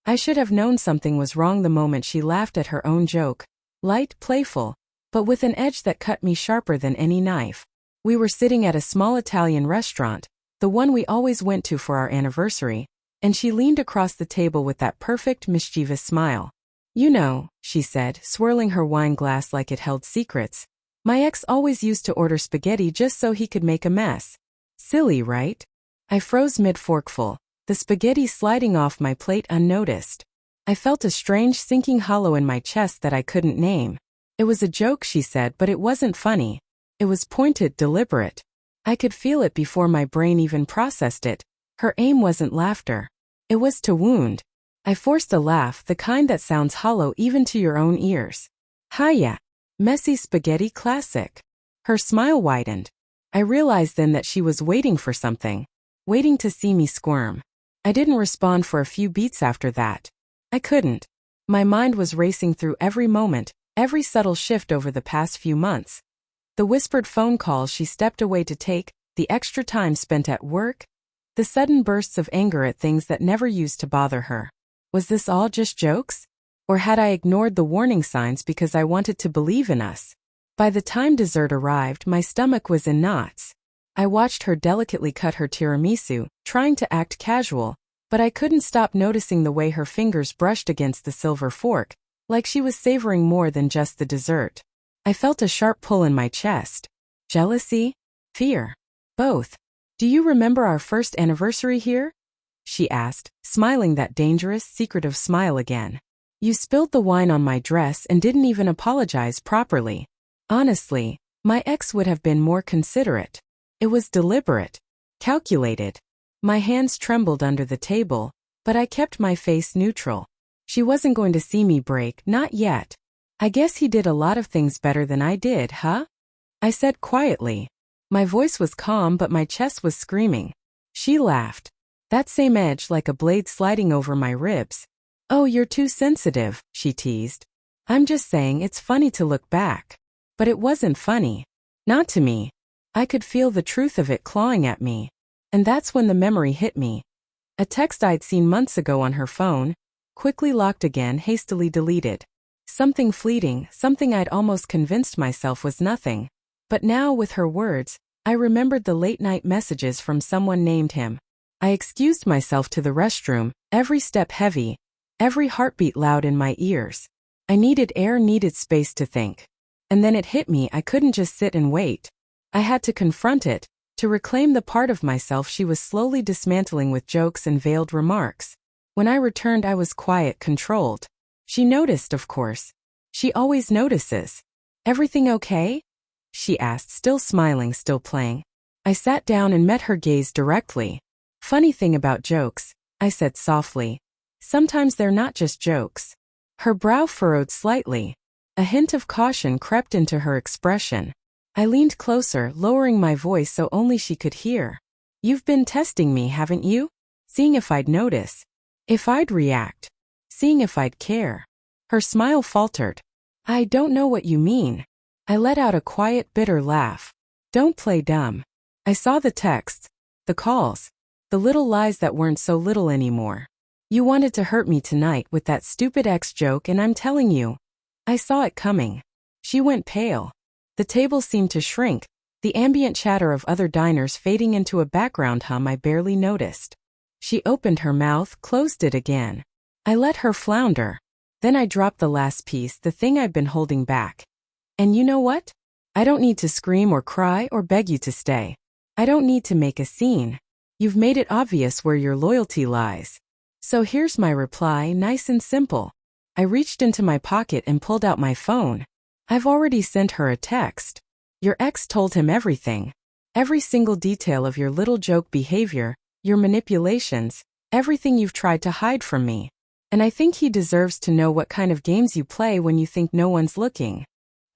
I should have known something was wrong the moment she laughed at her own joke. Light, playful, but with an edge that cut me sharper than any knife. We were sitting at a small Italian restaurant, the one we always went to for our anniversary, and she leaned across the table with that perfect mischievous smile. You know, she said, swirling her wine glass like it held secrets, my ex always used to order spaghetti just so he could make a mess. Silly, right? I froze mid-forkful, the spaghetti sliding off my plate unnoticed. I felt a strange sinking hollow in my chest that I couldn't name. It was a joke, she said, but it wasn't funny. It was pointed, deliberate. I could feel it before my brain even processed it. Her aim wasn't laughter. It was to wound. I forced a laugh, the kind that sounds hollow even to your own ears. Hiya. Messy spaghetti classic. Her smile widened. I realized then that she was waiting for something. Waiting to see me squirm. I didn't respond for a few beats after that. I couldn't. My mind was racing through every moment, every subtle shift over the past few months. The whispered phone calls she stepped away to take, the extra time spent at work, the sudden bursts of anger at things that never used to bother her. Was this all just jokes? Or had I ignored the warning signs because I wanted to believe in us? By the time dessert arrived, my stomach was in knots. I watched her delicately cut her tiramisu, trying to act casual, but I couldn't stop noticing the way her fingers brushed against the silver fork, like she was savoring more than just the dessert. I felt a sharp pull in my chest. Jealousy? Fear? Both. Do you remember our first anniversary here? She asked, smiling that dangerous, secretive smile again. You spilled the wine on my dress and didn't even apologize properly. Honestly, my ex would have been more considerate. It was deliberate. Calculated. My hands trembled under the table, but I kept my face neutral. She wasn't going to see me break, not yet. I guess he did a lot of things better than I did, huh? I said quietly. My voice was calm but my chest was screaming. She laughed. That same edge like a blade sliding over my ribs. Oh, you're too sensitive, she teased. I'm just saying it's funny to look back. But it wasn't funny. Not to me. I could feel the truth of it clawing at me. And that's when the memory hit me. A text I'd seen months ago on her phone, quickly locked again, hastily deleted. Something fleeting, something I'd almost convinced myself was nothing. But now, with her words, I remembered the late-night messages from someone named him. I excused myself to the restroom, every step heavy, every heartbeat loud in my ears. I needed air, needed space to think. And then it hit me, I couldn't just sit and wait. I had to confront it, to reclaim the part of myself she was slowly dismantling with jokes and veiled remarks. When I returned, I was quiet, controlled. She noticed, of course. She always notices. Everything okay? She asked, still smiling, still playing. I sat down and met her gaze directly. Funny thing about jokes, I said softly. Sometimes they're not just jokes. Her brow furrowed slightly. A hint of caution crept into her expression. I leaned closer, lowering my voice so only she could hear. You've been testing me, haven't you? Seeing if I'd notice. If I'd react. Seeing if I'd care. Her smile faltered. I don't know what you mean. I let out a quiet, bitter laugh. Don't play dumb. I saw the texts, the calls, the little lies that weren't so little anymore. You wanted to hurt me tonight with that stupid ex joke, and I'm telling you. I saw it coming. She went pale. The table seemed to shrink, the ambient chatter of other diners fading into a background hum I barely noticed. She opened her mouth, closed it again. I let her flounder. Then I dropped the last piece, the thing I'd been holding back. And you know what? I don't need to scream or cry or beg you to stay. I don't need to make a scene. You've made it obvious where your loyalty lies. So here's my reply, nice and simple. I reached into my pocket and pulled out my phone. I've already sent her a text. Your ex told him everything. Every single detail of your little joke behavior, your manipulations, everything you've tried to hide from me. And I think he deserves to know what kind of games you play when you think no one's looking.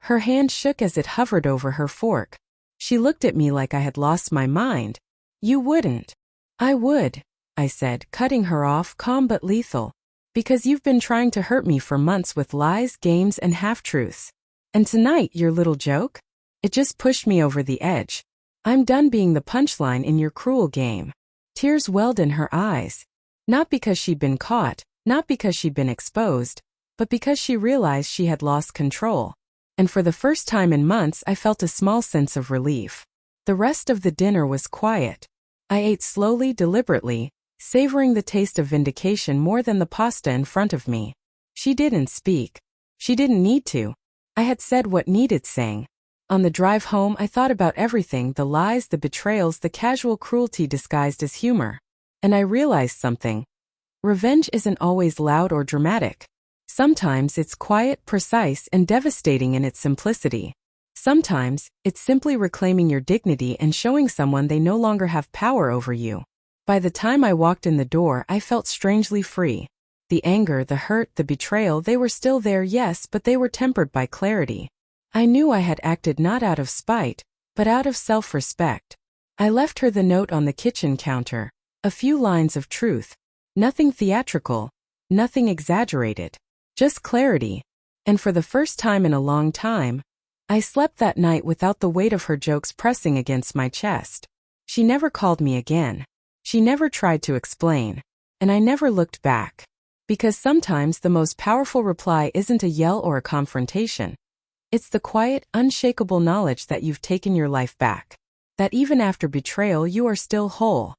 Her hand shook as it hovered over her fork. She looked at me like I had lost my mind. You wouldn't. I would, I said, cutting her off, calm but lethal. Because you've been trying to hurt me for months with lies, games, and half-truths. And tonight, your little joke? It just pushed me over the edge. I'm done being the punchline in your cruel game. Tears welled in her eyes. Not because she'd been caught, Not because she'd been exposed, but because she realized she had lost control. And for the first time in months, I felt a small sense of relief. The rest of the dinner was quiet. I ate slowly, deliberately, savoring the taste of vindication more than the pasta in front of me. She didn't speak. She didn't need to. I had said what needed saying. On the drive home, I thought about everything, the lies, the betrayals, the casual cruelty disguised as humor. And I realized something. Revenge isn't always loud or dramatic. Sometimes it's quiet, precise, and devastating in its simplicity. Sometimes, it's simply reclaiming your dignity and showing someone they no longer have power over you. By the time I walked in the door, I felt strangely free. The anger, the hurt, the betrayal, they were still there, yes, but they were tempered by clarity. I knew I had acted not out of spite, but out of self-respect. I left her the note on the kitchen counter, a few lines of truth. Nothing theatrical, nothing exaggerated. Just clarity. And for the first time in a long time, I slept that night without the weight of her jokes pressing against my chest. She never called me again. She never tried to explain. And I never looked back. Because sometimes the most powerful reply isn't a yell or a confrontation. It's the quiet, unshakable knowledge that you've taken your life back. That even after betrayal, you are still whole.